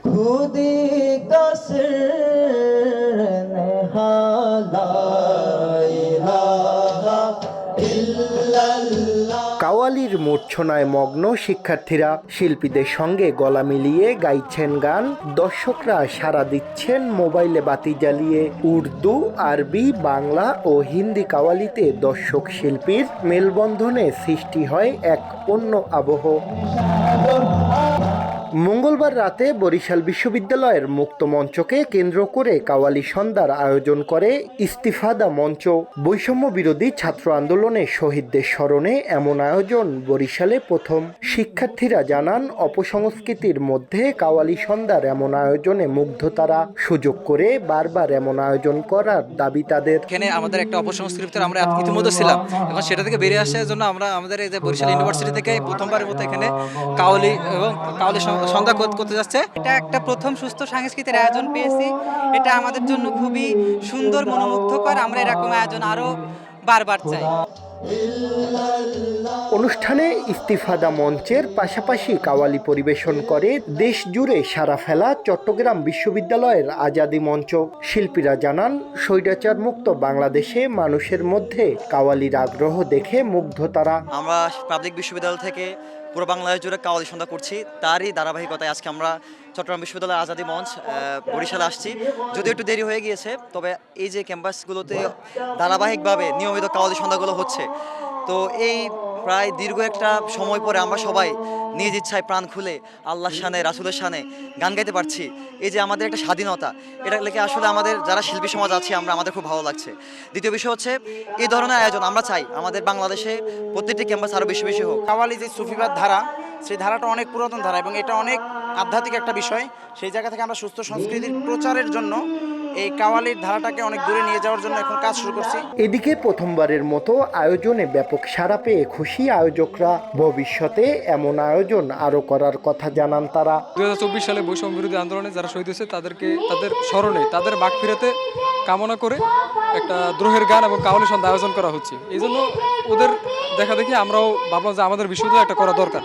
खुदी का सिर निहाला इलाहा इल्लल्लाह। কাওয়ালির মূর্ছনায় মগ্ন শিক্ষার্থীরা শিল্পীদের সঙ্গে গলা মিলিয়ে গাইছেন গান, দর্শকরা সাড়া দিচ্ছেন মোবাইলে বাতি জ্বালিয়ে। উর্দু, আরবি, বাংলা ও হিন্দি কাওয়ালিতে দর্শক শিল্পীর মেলবন্ধনে সৃষ্টি হয় এক অন্য আবহ। মঙ্গলবার রাতে বরিশাল বিশ্ববিদ্যালয়ের মুক্ত মঞ্চকে কেন্দ্র করে কাওয়ালি সন্ধ্যার আয়োজন করে ইস্তিফাদা মঞ্চ। বৈষম্য বিরোধী ছাত্র আন্দোলনে শহীদদের স্মরণে এমন আয়োজন বরিশালে প্রথম। শিক্ষার্থীরা জানান, অপসংস্কৃতির মধ্যে কাওয়ালি সন্ধ্যার এমন আয়োজনে মুগ্ধ তারা। সুযোগ করে বারবার এমন আয়োজন করার দাবি তাদের। এখানে আমাদের একটা অপসংস্কৃতির আমরা ইতিমধ্যে ছিলাম, এখন সেটা থেকে বেরিয়ে আসার জন্য আমরা আমাদের এই যে বরিশাল ইউনিভার্সিটি থেকে প্রথমবারের মতো এখানে কাওয়ালি এবং কাওয়ালি সন্ধ্যা করতে যাচ্ছে। এটা একটা প্রথম সুস্থ সাংস্কৃতিক আয়োজন পেয়েছি, এটা আমাদের জন্য খুবই সুন্দর, মনোমুগ্ধকর। আমরা এরকম আয়োজন আরো বারবার চাই। অনুষ্ঠানে ইস্তিফাদা মঞ্চের পাশাপাশি কাওয়ালি পরিবেশন করে দেশ জুড়ে সারা ফেলা চট্টগ্রাম বিশ্ববিদ্যালয়ের আজাদী মঞ্চ। শিল্পীরা জানান, স্বৈরাচার মুক্ত বাংলাদেশে মানুষের মধ্যে কাওয়ালির আগ্রহ দেখে মুগ্ধ তারা। আমরা পাবলিক বিশ্ববিদ্যালয় থেকে পুরো বাংলাদেশ জুড়ে কাওয়ালি সন্ধ্যা করছি, তারই ধারাবাহিকতায় আজকে আমরা চট্টগ্রাম বিশ্ববিদ্যালয়ের আজাদী মঞ্চ বরিশালে আসছি। যদিও একটু দেরি হয়ে গিয়েছে, তবে এই যে ক্যাম্পাসগুলোতে ধারাবাহিকভাবে নিয়মিত কাওয়ালি সন্ধ্যাগুলো হচ্ছে, তো এই প্রায় দীর্ঘ একটা সময় পরে আমরা সবাই নিজ ইচ্ছায় প্রাণ খুলে আল্লাহর শানে, রাসূলের শানে গান গাইতে পারছি। এই যে আমাদের একটা স্বাধীনতা, এটা লেগে আসলে আমাদের যারা শিল্পী সমাজ আছি আমাদের খুব ভালো লাগছে। দ্বিতীয় বিষয় হচ্ছে, এই ধরনের আয়োজন আমরা চাই আমাদের বাংলাদেশে প্রত্যেকটি ক্যাম্পাস আরও বেশি বেশি হোক। কাওয়ালি যে সুফিবাদ ধারা, সেই ধারাটা অনেক পুরাতন ধারা এবং এটা অনেক আধ্যাত্মিক একটা বিষয়। সেই জায়গা থেকে আমরা সুস্থ সংস্কৃতির প্রচারের জন্য এই কাওয়ালির ধারাটাকে অনেক দূরে নিয়ে যাওয়ার জন্য এখন কাজ শুরু করছি। এদিকে প্রথমবারের মতো আয়োজনে ব্যাপক সাড়া পেয়ে খুশি আয়োজকরা। ভবিষ্যতে এমন আয়োজন আরও করার কথা জানান তারা। 2024 সালে বৈষম্য বিরোধী আন্দোলনে যারা শহীদ হয়েছে তাদেরকে তাদের স্মরণে, তাদের মাগফিরাতে কামনা করে একটা দ্রোহের গান এবং কাওয়ালি সন্ধ্যা আয়োজন করা হচ্ছে। এই জন্য ওদের দেখা দেখি আমরাও ভাবলাম যে আমাদের বিশ্ববিদ্যালয়ে একটা করা দরকার,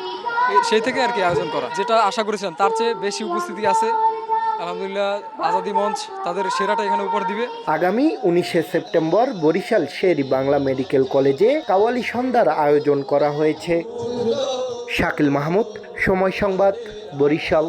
সেই থেকে আর কি আয়োজন করা। যেটা আশা করেছিলাম তার চেয়ে বেশি উপস্থিতি আছে। আলহামদুলিল্লাহ, আজাদী মঞ্চ তাদের সেরাটা এখানে উপহার দিবে। আগামী 19শে সেপ্টেম্বর বরিশাল শের-ই বাংলা মেডিকেল কলেজে কাওয়ালি সন্ধ্যার আয়োজন করা হয়েছে। শাকিল মাহমুদ, সময় সংবাদ, বরিশাল।